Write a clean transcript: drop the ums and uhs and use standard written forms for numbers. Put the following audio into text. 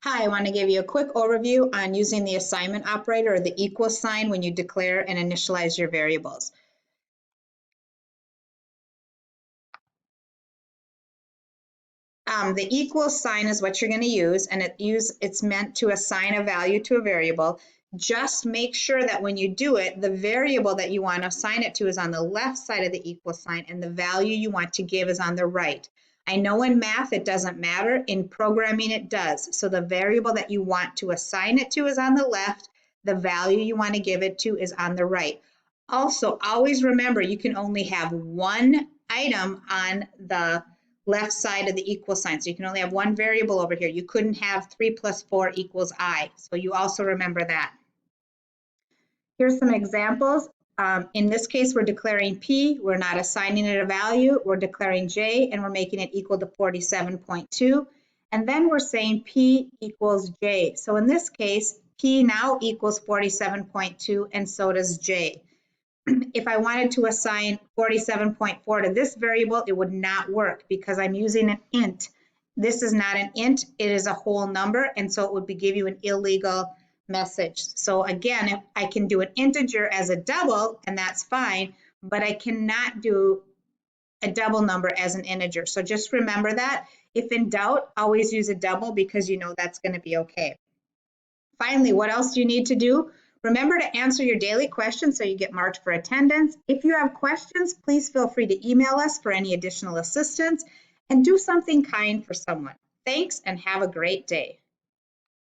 Hi, I want to give you a quick overview on using the assignment operator or the equal sign when you declare and initialize your variables. The equal sign is what you're going to use, and it's meant to assign a value to a variable. Just make sure that when you do it, the variable that you want to assign it to is on the left side of the equal sign, and the value you want to give is on the right. I know in math it doesn't matter, in programming it does. So the variable that you want to assign it to is on the left, the value you want to give it to is on the right. Also, always remember you can only have one item on the left side of the equal sign. So you can only have one variable over here. You couldn't have 3 plus 4 equals I. So you also remember that. Here's some examples. In this case, we're declaring P. We're not assigning it a value. We're declaring J, and we're making it equal to 47.2. And then we're saying P equals J. So in this case, P now equals 47.2, and so does J. If I wanted to assign 47.4 to this variable, it would not work because I'm using an int. This is not an int, it is a whole number, and so it would give you an illegal message. So again, if I can do an integer as a double, and that's fine, but I cannot do a double number as an integer. So just remember that. If in doubt, always use a double because you know that's going to be okay. Finally, what else do you need to do? Remember to answer your daily questions so you get marked for attendance. If you have questions, please feel free to email us for any additional assistance and do something kind for someone. Thanks and have a great day.